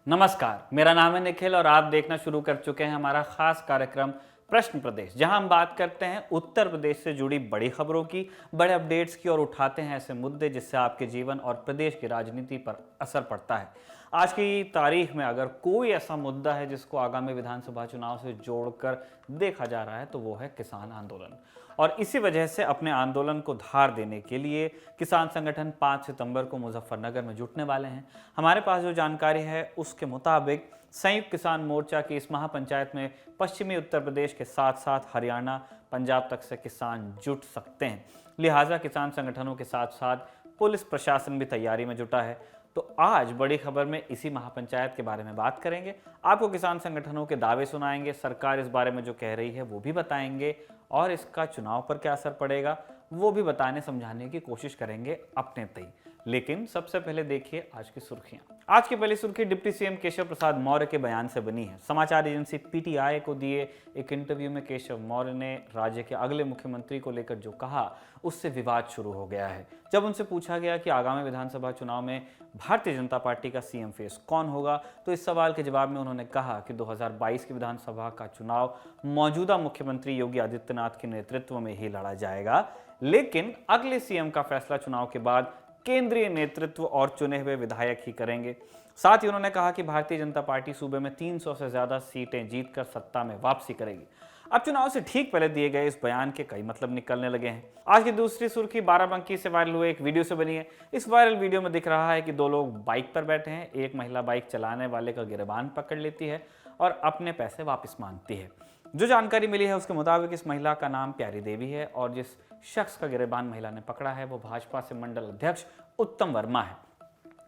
नमस्कार, मेरा नाम है निखिल और आप देखना शुरू कर चुके हैं हमारा खास कार्यक्रम प्रश्न प्रदेश, जहां हम बात करते हैं उत्तर प्रदेश से जुड़ी बड़ी खबरों की, बड़े अपडेट्स की और उठाते हैं ऐसे मुद्दे जिससे आपके जीवन और प्रदेश की राजनीति पर असर पड़ता है। आज की तारीख में अगर कोई ऐसा मुद्दा है जिसको आगामी विधानसभा चुनाव से जोड़कर देखा जा रहा है तो वो है किसान आंदोलन। और इसी वजह से अपने आंदोलन को धार देने के लिए किसान संगठन 5 सितंबर को मुजफ्फरनगर में जुटने वाले हैं। हमारे पास जो जानकारी है उसके मुताबिक संयुक्त किसान मोर्चा की इस महापंचायत में पश्चिमी उत्तर प्रदेश के साथ साथ हरियाणा, पंजाब तक से किसान जुट सकते हैं। लिहाजा किसान संगठनों के साथ साथ पुलिस प्रशासन भी तैयारी में जुटा है। तो आज बड़ी खबर में इसी महापंचायत के बारे में बात करेंगे। आपको किसान संगठनों के दावे सुनाएंगे, सरकार इस बारे में जो कह रही है वो भी बताएंगे और इसका चुनाव पर क्या असर पड़ेगा वो भी बताने समझाने की कोशिश करेंगे अपने तय। लेकिन सबसे पहले देखिए आज की सुर्खियां। आज की पहली सुर्खी डिप्टी सीएम केशव प्रसाद मौर्य के बयान से बनी है। समाचार एजेंसी पीटीआई को दिए एक इंटरव्यू में केशव मौर्य ने राज्य के अगले मुख्यमंत्री को लेकर जो कहा उससे विवाद शुरू हो गया है। जब उनसे पूछा गया कि आगामी विधानसभा चुनाव में भारतीय जनता पार्टी का सीएम फेस कौन होगा तो इस सवाल के जवाब में उन्होंने कहा कि 2022 की विधानसभा का चुनाव मौजूदा मुख्यमंत्री योगी आदित्यनाथ के नेतृत्व में ही लड़ा जाएगा, लेकिन अगले सीएम का फैसला चुनाव के बाद केंद्रीय नेतृत्व और चुने हुए विधायक ही करेंगे। साथ ही उन्होंने कहा कि भारतीय जनता पार्टी सूबे में 300 से ज्यादा सीटें जीतकर सत्ता में वापसी करेगी। अब चुनाव से ठीक पहले दिए गए इस बयान के कई मतलब निकलने लगे हैं। आज की दूसरी सुर्खी बाराबंकी से वायरल हुए एक वीडियो से बनी है। इस वायरल वीडियो में दिख रहा है कि दो लोग बाइक पर बैठे हैं। एक महिला बाइक चलाने वाले का गिरबान पकड़ लेती है और अपने पैसे वापस मांगती है। जो जानकारी मिली है उसके मुताबिक इस महिला का नाम प्यारी देवी है और जिस शख्स का गिरबान महिला ने पकड़ा है वो भाजपा से मंडल अध्यक्ष उत्तम वर्मा है।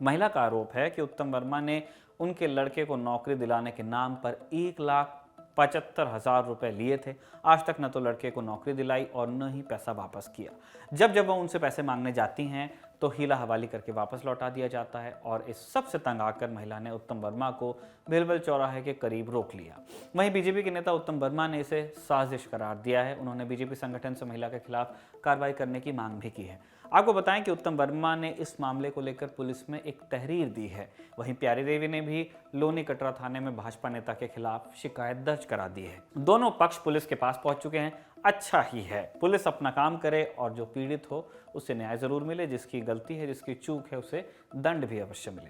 महिला का आरोप है कि उत्तम वर्मा ने उनके लड़के को नौकरी दिलाने के नाम पर 1,75,000 रुपए लिए थे। आज तक न तो लड़के को नौकरी दिलाई और न ही पैसा वापस किया। जब वह उनसे पैसे मांगने जाती हैं तो हीला हवाली करके वापस लौटा दिया जाता है और इस सब से तंग आकर महिला ने उत्तम वर्मा को भिलवल चौराहे के करीब रोक लिया। वहीं बीजेपी के नेता उत्तम वर्मा ने इसे साजिश करार दिया है। उन्होंने बीजेपी संगठन से महिला के खिलाफ कार्रवाई करने की मांग भी की है। आपको बताएं कि उत्तम वर्मा ने इस मामले को लेकर पुलिस में एक तहरीर दी है। वहीं प्यारी देवी ने भी लोनी कटरा थाने में भाजपा नेता के खिलाफ शिकायत दर्ज करा दी है। दोनों पक्ष पुलिस के पास पहुंच चुके हैं। अच्छा ही है, पुलिस अपना काम करे और जो पीड़ित हो उसे न्याय जरूर मिले। जिसकी गलती है, जिसकी चूक है, उसे दंड भी अवश्य मिले।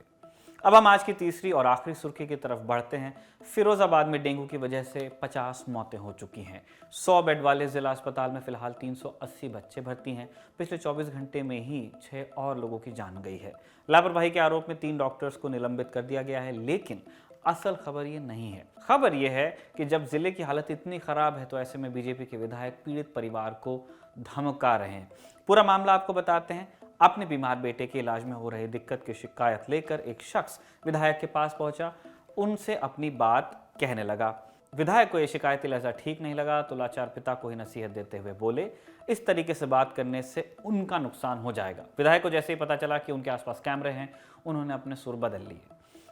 अब हम आज की तीसरी और आखिरी सुर्खी की तरफ बढ़ते हैं। फिरोजाबाद में डेंगू की वजह से 50 मौतें हो चुकी हैं। 100 बेड वाले जिला अस्पताल में फिलहाल 380 बच्चे भर्ती हैं। पिछले 24 घंटे में ही 6 और लोगों की जान गई है। लापरवाही के आरोप में 3 डॉक्टर्स को निलंबित कर दिया गया है। लेकिन असल खबर ये नहीं है। खबर ये है कि जब जिले की हालत इतनी खराब है तो ऐसे में बीजेपी के विधायक पीड़ित परिवार को धमका रहे हैं। पूरा मामला आपको बताते हैं। अपने बीमार बेटे के इलाज में हो रही दिक्कत की शिकायत लेकर एक शख्स विधायक के पास पहुंचा, उनसे अपनी बात कहने लगा। विधायक को यह शिकायती लहजा ठीक नहीं लगा तो लाचार पिता को ही नसीहत देते हुए बोले, इस तरीके से बात करने से उनका नुकसान हो जाएगा। विधायक को जैसे ही पता चला कि उनके आसपास कैमरे हैं, उन्होंने अपने सुर बदल लिए।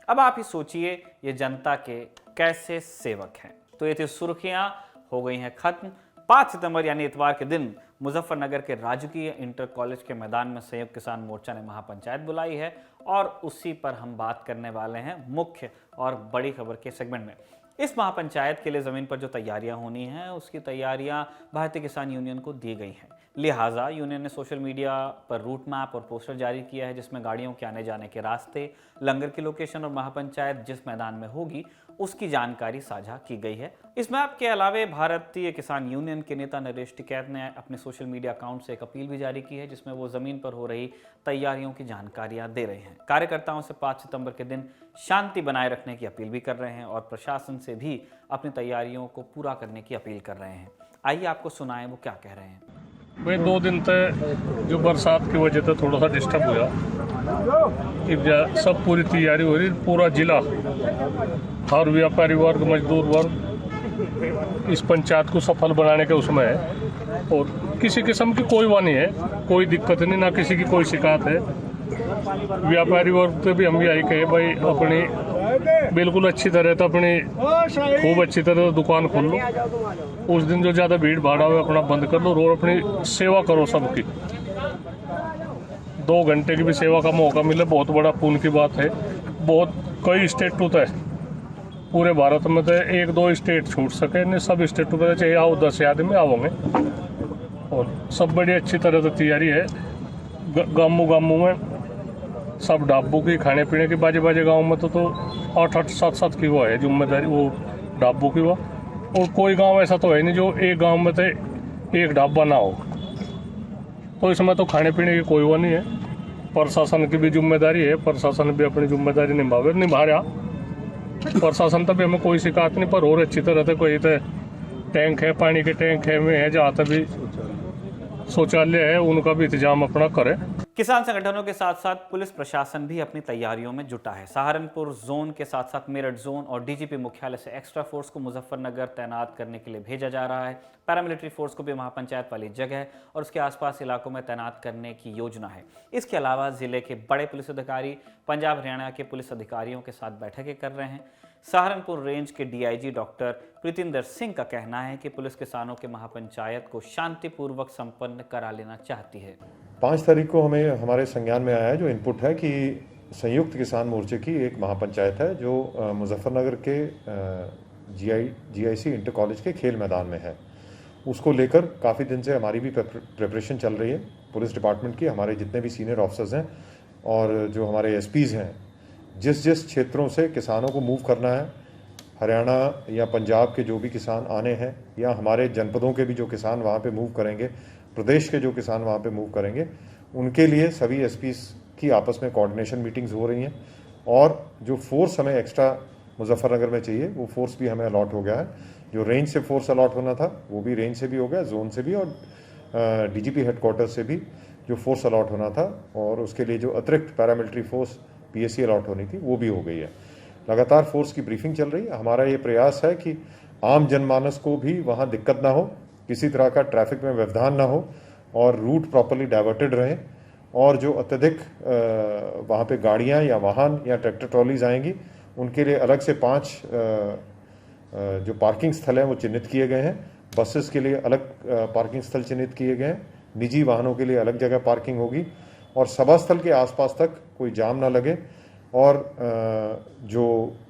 अब आप ही सोचिए ये जनता के कैसे सेवक हैं। तो ये थी सुर्खियां, हो गई हैं खत्म। 5 सितंबर यानी इतवार के दिन मुजफ्फरनगर के राजकीय इंटर कॉलेज के मैदान में संयुक्त किसान मोर्चा ने महापंचायत बुलाई है और उसी पर हम बात करने वाले हैं मुख्य और बड़ी खबर के सेगमेंट में। इस महापंचायत के लिए जमीन पर जो तैयारियां होनी हैं उसकी तैयारियां भारतीय किसान यूनियन को दी गई हैं। लिहाजा यूनियन ने सोशल मीडिया पर रूट मैप और पोस्टर जारी किया है जिसमें गाड़ियों के आने जाने के रास्ते, लंगर की लोकेशन और महापंचायत जिस मैदान में होगी उसकी जानकारी साझा की गई है। इस मैप के अलावे भारतीय किसान यूनियन के नेता नरेश टिकैत ने अपने सोशल मीडिया अकाउंट से एक अपील भी जारी की है जिसमें वो जमीन पर हो रही तैयारियों की जानकारियां दे रहे हैं। कार्यकर्ताओं से 5 सितंबर के दिन शांति बनाए रखने की अपील भी कर रहे हैं और प्रशासन से भी अपनी तैयारियों को पूरा करने की अपील कर रहे हैं। आइए आपको सुनाएं वो क्या कह रहे हैं। भाई 2 दिन तक जो बरसात की वजह से थोड़ा सा डिस्टर्ब हुआ, सब पूरी तैयारी हो रही। पूरा जिला, हर व्यापारी वर्ग, मजदूर वर्ग इस पंचायत को सफल बनाने के उसमें है और किसी किस्म की कोई वानी है, कोई दिक्कत नहीं, ना किसी की कोई शिकायत है। व्यापारी वर्ग से भी हम यही कहे भाई अपनी बिल्कुल अच्छी तरह तो अपनी खूब अच्छी तरह दुकान खोल लो। उस दिन जो ज़्यादा भीड़ भाड़ हो अपना बंद कर लो और अपनी सेवा करो सबकी। 2 घंटे की भी सेवा का मौका मिले बहुत बड़ा पुण्य की बात है। बहुत कई स्टेट तो है पूरे भारत में, तो एक दो स्टेट छूट सके, नहीं सब स्टेटों में चाहिए आओ 10 आदमी आओगे। और सब बड़ी अच्छी तरह से तैयारी है। गामू गामू में सब ढाबू की खाने पीने की, बाजे बाजे गाँव में तो 8-8, 7-7 की वो है जिम्मेदारी, वो ढाबू की वो। और कोई गांव ऐसा तो है नहीं जो एक गांव में तो एक ढाबा ना हो, तो इसमें तो खाने पीने की कोई वो नहीं है। प्रशासन की भी जिम्मेदारी है, प्रशासन भी अपनी जिम्मेदारी निभा रहा। प्रशासन तक भी हमें कोई शिकायत नहीं, पर और अच्छी तरह से कोई तो टैंक है, पानी के टैंक है में है, जहाँ तक भी शौचालय है उनका भी इंतजाम अपना करें। किसान संगठनों के साथ साथ पुलिस प्रशासन भी अपनी तैयारियों में जुटा है। सहारनपुर जोन के साथ साथ मेरठ जोन और डीजीपी मुख्यालय से एक्स्ट्रा फोर्स को मुजफ्फरनगर तैनात करने के लिए भेजा जा रहा है। पैरामिलिट्री फोर्स को भी महापंचायत वाली जगह और उसके आसपास इलाकों में तैनात करने की योजना है। इसके अलावा जिले के बड़े पुलिस अधिकारी पंजाब हरियाणा के पुलिस अधिकारियों के साथ बैठकें कर रहे हैं। सहारनपुर रेंज के डीआईजी डॉक्टर प्रीतिंदर सिंह का कहना है कि पुलिस किसानों के महापंचायत को शांतिपूर्वक संपन्न करा लेना चाहती है। 5 तारीख को हमें हमारे संज्ञान में आया है जो इनपुट है कि संयुक्त किसान मोर्चे की एक महापंचायत है जो मुजफ्फरनगर के जीआईसी इंटर कॉलेज के खेल मैदान में है। उसको लेकर काफ़ी दिन से हमारी भी प्रिपरेशन चल रही है। पुलिस डिपार्टमेंट की हमारे जितने भी सीनियर ऑफिसर्स हैं और जो हमारे एसपीज़ हैं, जिस जिस क्षेत्रों से किसानों को मूव करना है, हरियाणा या पंजाब के जो भी किसान आने हैं या हमारे जनपदों के भी जो किसान वहाँ पे मूव करेंगे, प्रदेश के जो किसान वहाँ पे मूव करेंगे, उनके लिए सभी एसपीज़ की आपस में कोऑर्डिनेशन मीटिंग्स हो रही हैं। और जो फोर्स हमें एक्स्ट्रा मुजफ्फरनगर में चाहिए वो फोर्स भी हमें अलॉट हो गया है। जो रेंज से फोर्स अलॉट होना था वो भी रेंज से भी हो गया, जोन से भी, और डीजीपी हेडक्वार्टर से भी जो फोर्स अलॉट होना था, और उसके लिए जो अतिरिक्त पैरामिलिट्री फोर्स पीएससी अलॉट होनी थी वो भी हो गई है। लगातार फोर्स की ब्रीफिंग चल रही है। हमारा ये प्रयास है कि आम जनमानस को भी वहाँ दिक्कत ना हो, किसी तरह का ट्रैफिक में व्यवधान ना हो और रूट प्रॉपर्ली डाइवर्टेड रहें। और जो अत्यधिक वहाँ पे गाड़ियाँ या वाहन या ट्रैक्टर ट्रॉलीज आएंगी उनके लिए अलग से 5 जो पार्किंग स्थल हैं वो चिन्हित किए गए हैं। बसेस के लिए अलग पार्किंग स्थल चिन्हित किए गए हैं, निजी वाहनों के लिए अलग जगह पार्किंग होगी और सभा स्थल के आसपास तक कोई जाम ना लगे। और जो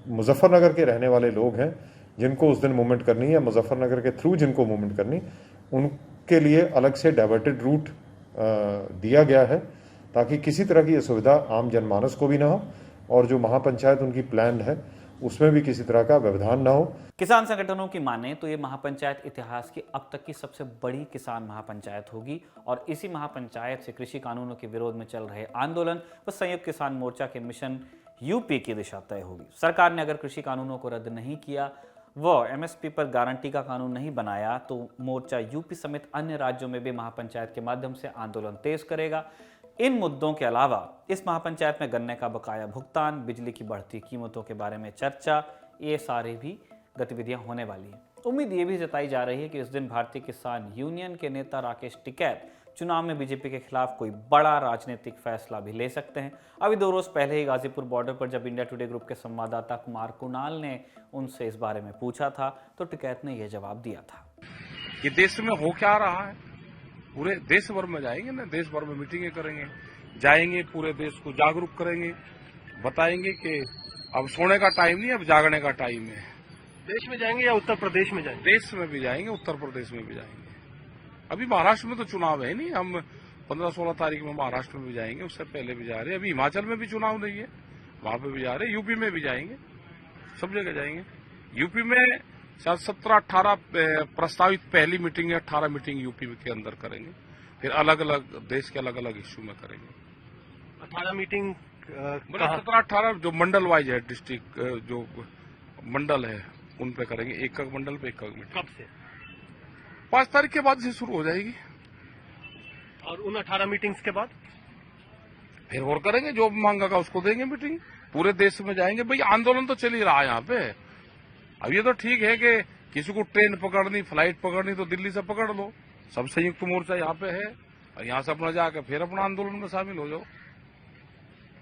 मुजफ्फरनगर के रहने वाले लोग हैं जिनको उस दिन मूवमेंट करनी है, मुजफ्फरनगर के थ्रू जिनको मूवमेंट करनी, उनके लिए अलग से डाइवर्टेड रूट दिया गया है ताकि किसी तरह की असुविधा आम जनमानस को भी ना हो और जो महापंचायत उनकी प्लान है उसमें भी किसी तरह का व्यवधान ना हो। किसान संगठनों की माने तो ये महापंचायत इतिहास की अब तक की सबसे बड़ी किसान महापंचायत होगी और इसी महापंचायत से कृषि कानूनों के विरोध में चल रहे आंदोलन व संयुक्त किसान मोर्चा के मिशन यूपी की दिशा तय होगी। सरकार ने अगर कृषि कानूनों को रद्द नहीं किया व एमएसपी पर गारंटी का कानून नहीं बनाया तो मोर्चा यूपी समेत अन्य राज्यों में भी महापंचायत के माध्यम से आंदोलन तेज करेगा। इन मुद्दों के अलावा इस महापंचायत में गन्ने का बकाया भुगतान, बिजली की बढ़ती कीमतों के बारे में चर्चा, ये सारी भी गतिविधियां होने वाली हैं। उम्मीद ये भी जताई जा रही है कि इस दिन भारतीय किसान यूनियन के नेता राकेश टिकैत चुनाव में बीजेपी के खिलाफ कोई बड़ा राजनीतिक फैसला भी ले सकते हैं। अभी 2 रोज पहले ही गाजीपुर बॉर्डर पर जब इंडिया टुडे ग्रुप के संवाददाता कुमार कुणाल ने उनसे इस बारे में पूछा था तो टिकैत ने यह जवाब दिया था कि देश में हो क्या रहा है। पूरे देश भर में जाएंगे ना, देश भर में मीटिंगें करेंगे, जाएंगे पूरे देश को जागरूक करेंगे, बताएंगे कि अब सोने का टाइम नहीं, अब जागने का टाइम है। देश में जाएंगे या उत्तर प्रदेश में जाएंगे? देश में भी जाएंगे, उत्तर प्रदेश में भी जाएंगे। अभी महाराष्ट्र में तो चुनाव है नहीं, हम 15-16 तारीख में महाराष्ट्र में भी जाएंगे, उससे पहले भी जा रहे हैं। अभी हिमाचल में भी चुनाव नहीं है, वहां पे भी जा रहे हैं, यूपी में भी जाएंगे, सब जगह जाएंगे। यूपी में शायद 17-18 प्रस्तावित पहली मीटिंग या 18 मीटिंग यूपी के अंदर करेंगे, फिर अलग अलग देश के अलग अलग इश्यू में करेंगे। 18 मीटिंग 17-18 जो मंडल वाइज है, डिस्ट्रिक्ट जो मंडल है उन पे करेंगे, एक मंडल पे एक मीटिंग। कब से? 5 तारीख के बाद से शुरू हो जाएगी। और उन 18 मीटिंग्स के बाद फिर और करेंगे, जो मांगेगा उसको देंगे मीटिंग, पूरे देश में जाएंगे। भाई आंदोलन तो चल ही रहा है यहाँ पे। अब ये तो ठीक है कि किसी को ट्रेन पकड़नी, फ्लाइट पकड़नी तो दिल्ली से पकड़ लो, सब संयुक्त मोर्चा यहाँ पे है और यहाँ से अपना जाकर फिर अपना आंदोलन में शामिल हो जाओ।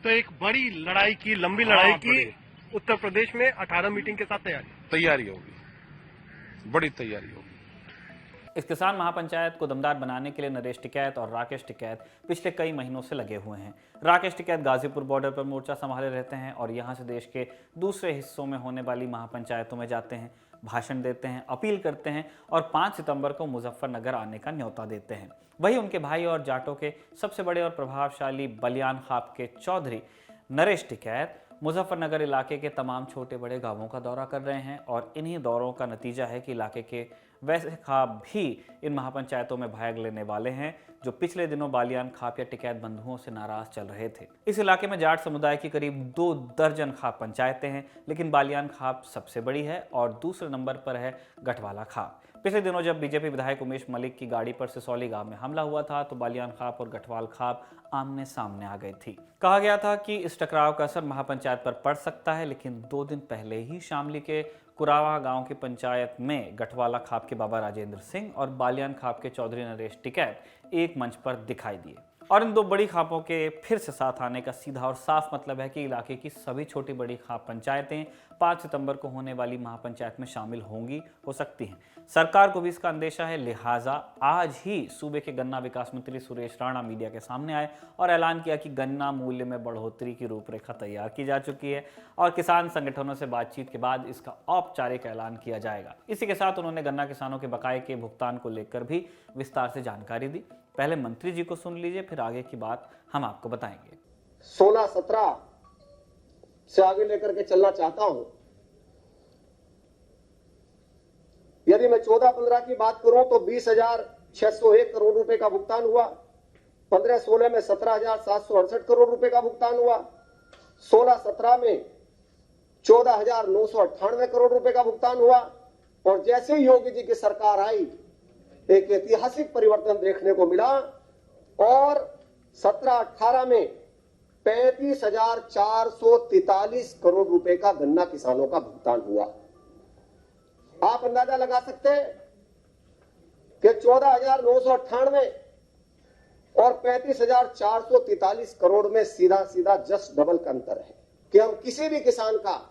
तो एक बड़ी लड़ाई की, लंबी लड़ाई की उत्तर प्रदेश में 18 मीटिंग के साथ तैयारी होगी, बड़ी तैयारी होगी। इस किसान महापंचायत को दमदार बनाने के लिए नरेश टिकैत और राकेश टिकैत पिछले कई महीनों से लगे हुए हैं। राकेश टिकैत गाजीपुर बॉर्डर पर मोर्चा संभाले रहते हैं और यहां से देश के दूसरे हिस्सों में होने वाली महापंचायतों में जाते हैं, भाषण देते हैं, अपील करते हैं और 5 सितंबर को मुजफ्फरनगर आने का न्योता देते हैं। वहीं उनके भाई और जाटों के सबसे बड़े और प्रभावशाली बलियान खाप के चौधरी नरेश टिकैत मुजफ्फरनगर इलाके के तमाम छोटे बड़े गांवों का दौरा कर रहे हैं और इन्हीं दौरों का नतीजा है कि इलाके के वैसे खाप भी इन महापंचायतों में भाग लेने वाले हैं जो पिछले दिनों बालियान खाप या टिकैत बंधुओं से नाराज चल रहे थे। इस इलाके में जाट समुदाय की करीब 2 दर्जन खाप पंचायतें हैं, लेकिन बालियान खाप सबसे बड़ी है और दूसरे नंबर पर है गठवाला खाप। पिछले दिनों जब बीजेपी विधायक उमेश मलिक की गाड़ी पर सिसौली गांव में हमला हुआ था तो बालियान खाप और गठवाल खाप आमने सामने आ गई थी। कहा गया था कि इस टकराव का असर महापंचायत पर पड़ सकता है, लेकिन 2 दिन पहले ही शामली के कुरावा गांव की पंचायत में गठवाला खाप के बाबा राजेंद्र सिंह और बालियान खाप के चौधरी नरेश टिकैत एक मंच पर दिखाई दिए। और इन 2 बड़ी खापों के फिर से साथ आने का सीधा और साफ मतलब है कि इलाके की सभी छोटी बड़ी खाप पंचायतें 5 सितंबर को होने वाली महापंचायत में शामिल होंगी, हो सकती हैं। सरकार को भी इसका अंदेशा है, लिहाजा आज ही सूबे के गन्ना विकास मंत्री सुरेश राणा मीडिया के सामने आए और ऐलान किया कि गन्ना मूल्य में बढ़ोतरी की रूपरेखा तैयार की जा चुकी है और किसान संगठनों से बातचीत के बाद इसका औपचारिक ऐलान किया जाएगा। इसी के साथ उन्होंने गन्ना किसानों के बकाये के भुगतान को लेकर भी विस्तार से जानकारी दी। पहले मंत्री जी को सुन लीजिए, फिर आगे की बात हम आपको बताएंगे। 16-17 से आगे लेकर के चलना चाहता हूं। यदि मैं 14-15 की बात करूं तो 20,601 करोड़ रुपए का भुगतान हुआ। 15-16 में 17,768 करोड़ रुपए का भुगतान हुआ। 16-17 में 14,998 करोड़ रुपए का भुगतान हुआ। और जैसे ही योगी जी की सरकार आई, एक ऐतिहासिक परिवर्तन देखने को मिला और 17-18 में 35,443 करोड़ रुपए का गन्ना किसानों का भुगतान हुआ। आप अंदाजा लगा सकते हैं कि 14,998 और 35,443 करोड़ में सीधा सीधा जस्ट डबल का अंतर है कि हम किसी भी किसान का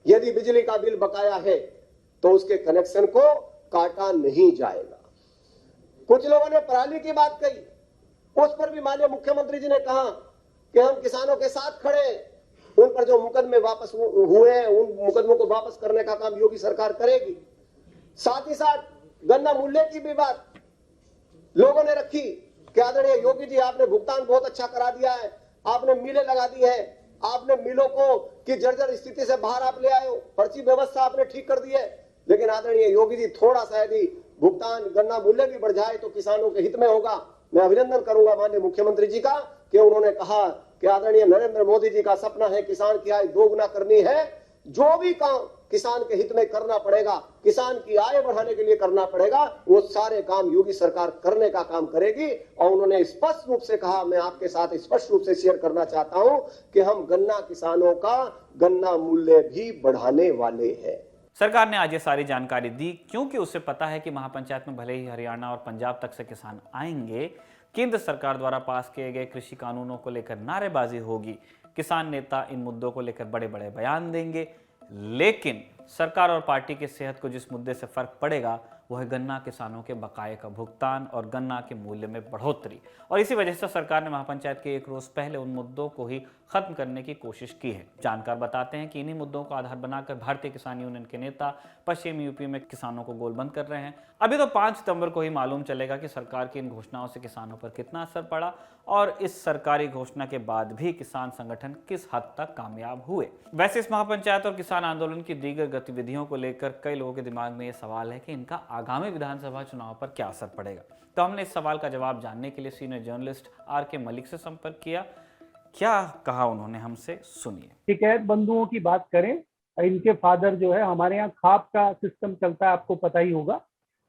यदि बिजली का बिल बकाया है तो उसके कनेक्शन को काटा नहीं जाएगा। कुछ लोगों ने पराली की बात कही, उस पर भी माननीय मुख्यमंत्री जी ने कहा कि हम किसानों के साथ खड़े हैं। उन पर जो मुकदमे वापस हुए हैं उन मुकदमों को वापस करने का काम योगी सरकार करेगी। साथ ही साथ गन्ना मूल्य की भी बात लोगों ने रखी कि आदरणीय योगी जी आपने भुगतान बहुत अच्छा करा दिया है, आपने मिलें लगा दी है, आपने मिलों को की जर्जर स्थिति से बाहर आप ले आए हो, पर्ची व्यवस्था आपने ठीक कर दी है। लेकिन आदरणीय योगी जी थोड़ा सा यदि भुगतान गन्ना मूल्य भी बढ़ जाए तो किसानों के हित में होगा। मैं अभिनंदन करूंगा माननीय मुख्यमंत्री जी का कि उन्होंने कहा कि आदरणीय नरेंद्र मोदी जी का सपना है किसान की आय दोगुना करनी है। जो भी काम किसान के हित में करना पड़ेगा, किसान की आय बढ़ाने के लिए करना पड़ेगा, वो सारे काम योगी सरकार करने का काम करेगी। और उन्होंने स्पष्ट रूप से कहा, मैं आपके साथ स्पष्ट रूप से शेयर करना चाहता हूं कि हम गन्ना किसानों का गन्ना मूल्य भी बढ़ाने वाले हैं। सरकार ने आज ये सारी जानकारी दी क्योंकि उसे पता है कि महापंचायत में भले ही हरियाणा और पंजाब तक से किसान आएंगे, केंद्र सरकार द्वारा पास किए गए कृषि कानूनों को लेकर नारेबाजी होगी, किसान नेता इन मुद्दों को लेकर बड़े बड़े बयान देंगे, लेकिन सरकार और पार्टी की सेहत को जिस मुद्दे से फर्क पड़ेगा वो है गन्ना किसानों के बकाये का भुगतान और गन्ना के मूल्य में बढ़ोतरी। और इसी वजह से सरकार ने महापंचायत के 1 रोज पहले उन मुद्दों को ही खत्म करने की कोशिश की है। जानकार बताते हैं कि इन्हीं मुद्दों का आधार बनाकर भारतीय किसान यूनियन के नेता पश्चिमी यूपी में किसानों को गोलबंद कर रहे हैं। अभी तो 5 सितंबर को ही मालूम चलेगा कि सरकार की इन घोषणाओं से किसानों पर कितना असर पड़ा और इस सरकारी घोषणा के बाद भी किसान संगठन किस हद तक कामयाब हुए। वैसे इस महापंचायत और किसान आंदोलन की दीगर गतिविधियों को लेकर कई लोगों के दिमाग में ये सवाल है कि इनका आगामी विधानसभा चुनाव पर क्या असर पड़ेगा। तो हमने इस सवाल का जवाब जानने के लिए सीनियर जर्नलिस्ट आर.के. मलिक से संपर्क किया। क्या कहा उन्होंने हमसे, सुनिए। टिकैत बंधुओं की बात करें, इनके फादर जो है, हमारे यहाँ खाप का सिस्टम चलता है, आपको पता ही होगा।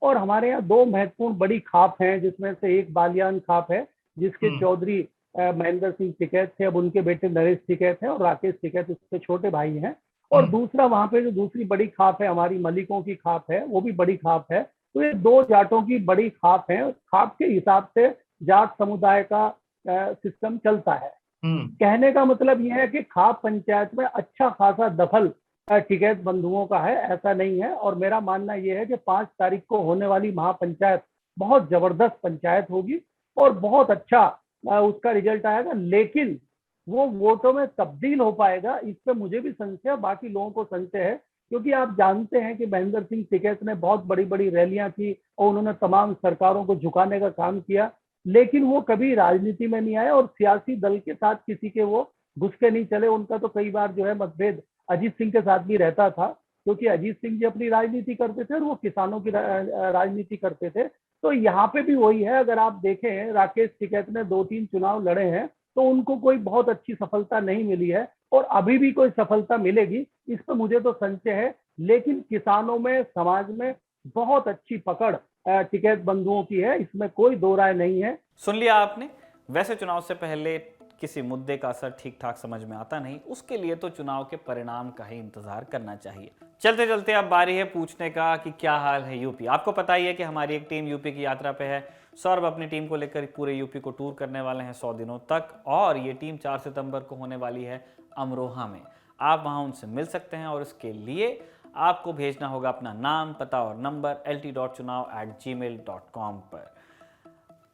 और हमारे यहाँ 2 महत्वपूर्ण बड़ी खाप हैं, जिसमें से एक बालियान खाप है जिसके चौधरी महेंद्र सिंह टिकैत थे, अब उनके बेटे नरेश टिकैत है और राकेश टिकैत उसके छोटे भाई हैं। और दूसरा वहां पे जो दूसरी बड़ी खाप है हमारी मलिकों की खाप है, वो भी बड़ी खाप है। तो ये 2 जाटों की बड़ी खाप है। खाप के हिसाब से जाट समुदाय का सिस्टम चलता है। कहने का मतलब यह है कि खाप पंचायत में अच्छा खासा दखल टिकैत बंधुओं का है, ऐसा नहीं है। और मेरा मानना यह है कि 5 तारीख को होने वाली महापंचायत बहुत जबरदस्त पंचायत होगी और बहुत अच्छा उसका रिजल्ट आएगा, लेकिन वो वोटों में तब्दील हो पाएगा, इस पे मुझे भी संशय है, बाकी लोगों को संशय है। क्योंकि आप जानते हैं कि महेंद्र सिंह टिकैत ने बहुत बड़ी बड़ी रैलियां की और उन्होंने तमाम सरकारों को झुकाने का काम किया, लेकिन वो कभी राजनीति में नहीं आए और सियासी दल के साथ किसी के वो घुस के नहीं चले। उनका तो कई बार जो है मतभेद अजीत सिंह के साथ भी रहता था, क्योंकि अजीत सिंह जी अपनी राजनीति करते थे और वो किसानों की राजनीति करते थे। तो यहाँ पे भी वही है। अगर आप देखें, राकेश टिकैत ने 2-3 चुनाव लड़े हैं तो उनको कोई बहुत अच्छी सफलता नहीं मिली है और अभी भी कोई सफलता मिलेगी इस पर मुझे तो संशय है। लेकिन किसानों में, समाज में बहुत अच्छी पकड़ टिकैत बंधुओं की है, इसमें कोई दो राय नहीं है। सुन लिया आपने। वैसे चुनाव से पहले किसी मुद्दे का असर ठीक ठाक समझ में आता नहीं, उसके लिए तो चुनाव के परिणाम का ही इंतजार करना चाहिए। चलते चलते अब बारी है पूछने का कि क्या हाल है यूपी। आपको पता ही है कि हमारी एक टीम यूपी की यात्रा पे है। सौरभ अपनी टीम को लेकर पूरे यूपी को टूर करने वाले हैं 100 दिनों तक, और ये टीम 4 सितंबर को होने वाली है अमरोहा में। आप वहां उनसे मिल सकते हैं और इसके लिए आपको भेजना होगा अपना नाम, पता और नंबर lt.chunav@gmail.com पर।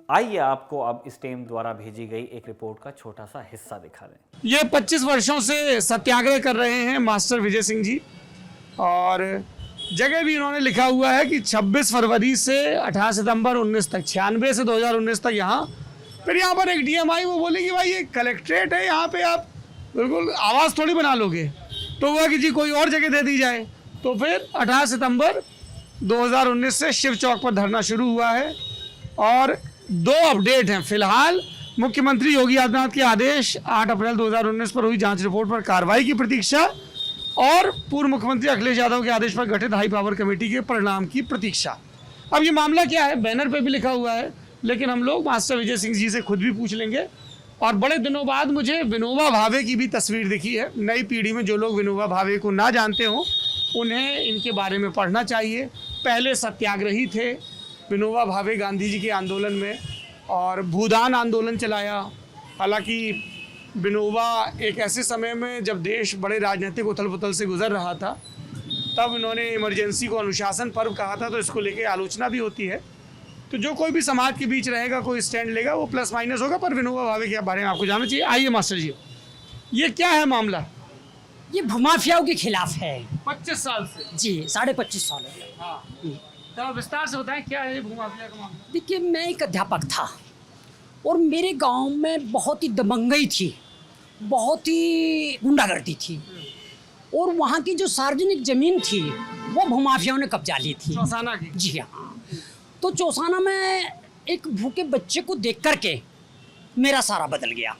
आइए आपको अब इस टीम द्वारा भेजी गई एक रिपोर्ट का छोटा सा हिस्सा दिखा दें। ये 25 वर्षों से सत्याग्रह कर रहे हैं मास्टर विजय सिंह जी, और जगह भी इन्होंने लिखा हुआ है कि 26 फरवरी से 18 सितंबर 19 तक, 96 से 2019 तक यहाँ। फिर यहाँ पर एक डीएम आई, वो बोले कि भाई ये कलेक्ट्रेट है, यहाँ पे आप बिल्कुल आवाज़ थोड़ी बना लोगे, तो हुआ कि जी कोई और जगह दे दी जाए। तो फिर 18 सितंबर 2019 से शिव चौक पर धरना शुरू हुआ है। और 2 अपडेट हैं फिलहाल। मुख्यमंत्री योगी आदित्यनाथ के आदेश 8 अप्रैल 2019 पर हुई जांच रिपोर्ट पर कार्रवाई की प्रतीक्षा, और पूर्व मुख्यमंत्री अखिलेश यादव के आदेश पर गठित हाई पावर कमेटी के परिणाम की प्रतीक्षा। अब ये मामला क्या है, बैनर पे भी लिखा हुआ है, लेकिन हम लोग मास्टर विजय सिंह जी से खुद भी पूछ लेंगे। और बड़े दिनों बाद मुझे विनोबा भावे की भी तस्वीर दिखी है। नई पीढ़ी में जो लोग विनोबा भावे को ना जानते हों, उन्हें इनके बारे में पढ़ना चाहिए। पहले सत्याग्रही थे विनोबा भावे, गांधी जी के आंदोलन में, और भूदान आंदोलन चलाया। हालांकि विनोबा एक ऐसे समय में जब देश बड़े राजनीतिक उथल पुथल से गुजर रहा था, तब इन्होंने इमरजेंसी को अनुशासन पर्व कहा था, तो इसको लेके आलोचना भी होती है। तो जो कोई भी समाज के बीच रहेगा, कोई स्टैंड लेगा, वो प्लस माइनस होगा, पर विनोबा भावे के बारे में आपको जानना चाहिए। आइए मास्टर जी, ये क्या है मामला? ये भूमाफियाओं के खिलाफ है। 25 साल से जी, 25.5 साल हो गए। हाँ, तो विस्तार से बताएं क्या है ये भूमाफिया का मामला। देखिए, मैं एक अध्यापक था और मेरे गांव में बहुत ही दबंगई थी, बहुत ही गुंडागर्दी थी, और वहाँ की जो सार्वजनिक जमीन थी वो भूमाफियाओं ने कब्जा ली थी। चौसाना की? जी हाँ। तो चौसाना में एक भूखे बच्चे को देख करके मेरा सारा बदल गया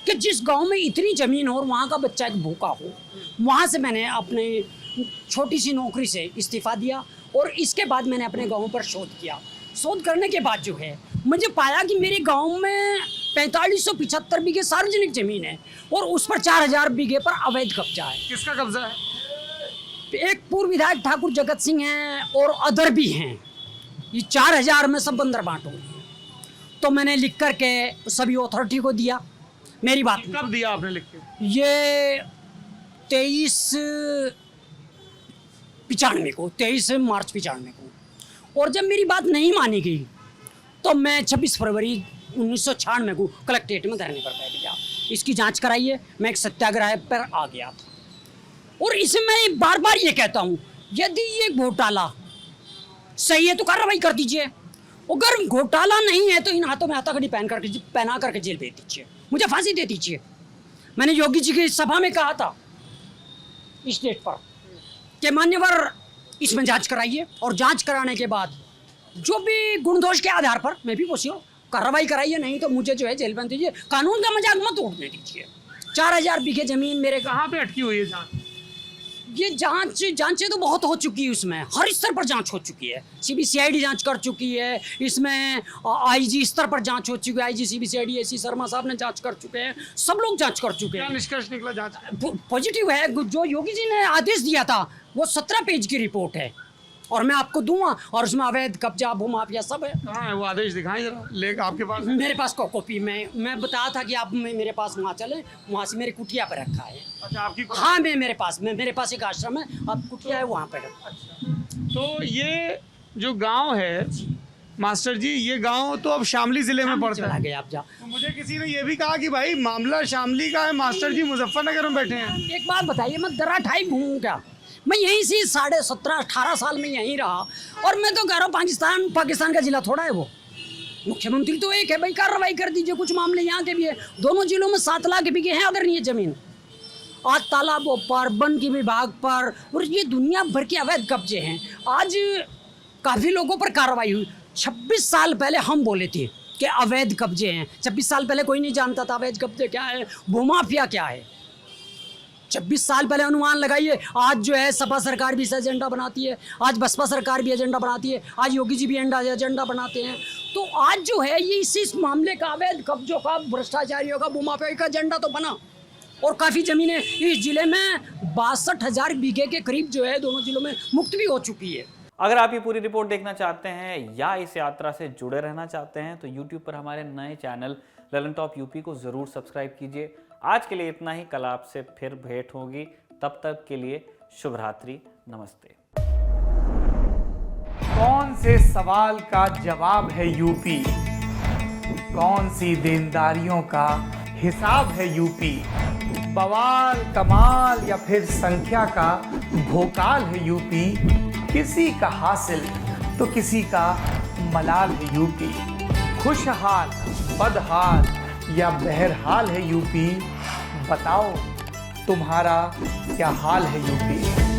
कि जिस गांव में इतनी ज़मीन हो और वहाँ का बच्चा एक भूखा हो। वहाँ से मैंने अपने छोटी सी नौकरी से इस्तीफ़ा दिया और इसके बाद मैंने अपने गांव पर शोध किया। शोध करने के बाद जो है मुझे पाया कि मेरे गांव में 4575 बीघे सार्वजनिक ज़मीन है और उस पर 4000 बीघे पर अवैध कब्जा है। किसका कब्जा है? एक पूर्व विधायक ठाकुर जगत सिंह हैं और अदर भी हैं। ये 4000 में सब बंदर बांट हो गए। तो मैंने लिख करके सभी अथॉरिटी को दिया। मेरी बात कब दिया आपने लिख के? ये 23 मार्च 95 को। और जब मेरी बात नहीं मानी गई तो मैं 26 फरवरी 1996 को कलेक्ट्रेट में धरने पर बैठ गया। इसकी जांच कराइए। मैं एक सत्याग्रह पर आ गया था और इसमें मैं बार बार ये कहता हूँ, यदि ये घोटाला सही है तो कार्रवाई कर दीजिए, अगर घोटाला नहीं है तो इन हाथों में हथकड़ी पहना करके जेल भेज दीजिए, मुझे फांसी दे दीजिए। मैंने योगी जी की सभा में कहा था इस डेट पर कि मान्यवर इसमें जांच कराइए और जांच कराने के बाद जो भी गुणदोष के आधार पर मैं भी पूछिए कार्रवाई कराइए, नहीं तो मुझे जो है जेल बंद दीजिए। कानून का मजाक मत उड़ने दीजिए। 4000 बीघे जमीन मेरे कहाँ पे अटकी हुई है जांच? ये जांचें तो बहुत हो चुकी है, उसमें हर स्तर पर जांच हो चुकी है। सीबीसीआईडी जांच कर चुकी है, इसमें आईजी स्तर पर जांच हो चुकी है। आईजी सीबीसीआईडी एसी शर्मा साहब ने जांच कर चुके हैं, सब लोग जांच कर चुके हैं। क्या निष्कर्ष निकला जांच? पॉजिटिव है। जो योगी जी ने आदेश दिया था वो 17 पेज की रिपोर्ट है और मैं आपको दूंगा, और उसमें अवैध कब्जा भूमाफिया सब है। कहाँ है वो आदेश, दिखाएं जरा, ले आपके पास है? मेरे पास कॉपी मैं बताया था कि आप मेरे पास वहाँ चले, वहाँ से मेरे कुटिया पर रखा है। अच्छा, आपकी हाँ, मेरे पास एक आश्रम है, अब कुटिया है वहाँ पर। तो ये जो गांव है मास्टर जी, ये गांव तो अब शामली जिले में पड़ता चला है। गया आप जा। तो मुझे किसी ने ये भी कहा कि भाई मामला शामली का है, मास्टर जी मुजफ्फरनगर में बैठे हैं। एक बात बताइए, मैं दरा ठाई घूमूं क्या? मैं यहीं से 17.5-18 साल में यहीं रहा, और मैं तो कह रहा हूँ पाकिस्तान का जिला थोड़ा है वो। मुख्यमंत्री तो एक है भाई, कार्रवाई कर दीजिए। कुछ मामले यहाँ के भी है, दोनों जिलों में 7 लाख बिके हैं आदरणीय जमीन। आज तालाबों पर, वन की विभाग पर, और ये दुनिया भर के अवैध कब्जे हैं। आज काफ़ी लोगों पर कार्रवाई हुई। 26 साल पहले हम बोले थे कि अवैध कब्जे हैं। 26 साल पहले कोई नहीं जानता था अवैध कब्जे क्या है, भूमाफिया क्या है। 26 साल पहले अनुमान लगाइए। आज जो है सपा सरकार भी इस एजेंडा बनाती है, आज बसपा सरकार भी एजेंडा बनाती है, आज योगी जी भी एजेंडा बनाते हैं। तो आज जो है ये इस मामले का, अवैध कब्जों का, भ्रष्टाचारियों का, भूमाफिया का एजेंडा तो बना। और काफ़ी ज़मीनें इस जिले में 62,000 बीघे के करीब जो है दोनों जिलों में मुक्त भी हो चुकी है। अगर आप ये पूरी रिपोर्ट देखना चाहते हैं या इस यात्रा से जुड़े रहना चाहते हैं तो YouTube पर हमारे नए चैनल ललन टॉप यूपी को ज़रूर सब्सक्राइब कीजिए। आज के लिए इतना ही, कल आपसे फिर भेंट होगी। तब तक के लिए शुभ रात्रि, नमस्ते। कौन से सवाल का जवाब है यूपी, कौन सी देनदारियों का हिसाब है यूपी, बवाल कमाल या फिर संख्या का भोकाल है यूपी, किसी का हासिल तो किसी का मलाल है यूपी, खुशहाल बदहाल या बहरहाल है यूपी, बताओ तुम्हारा क्या हाल है यूपी।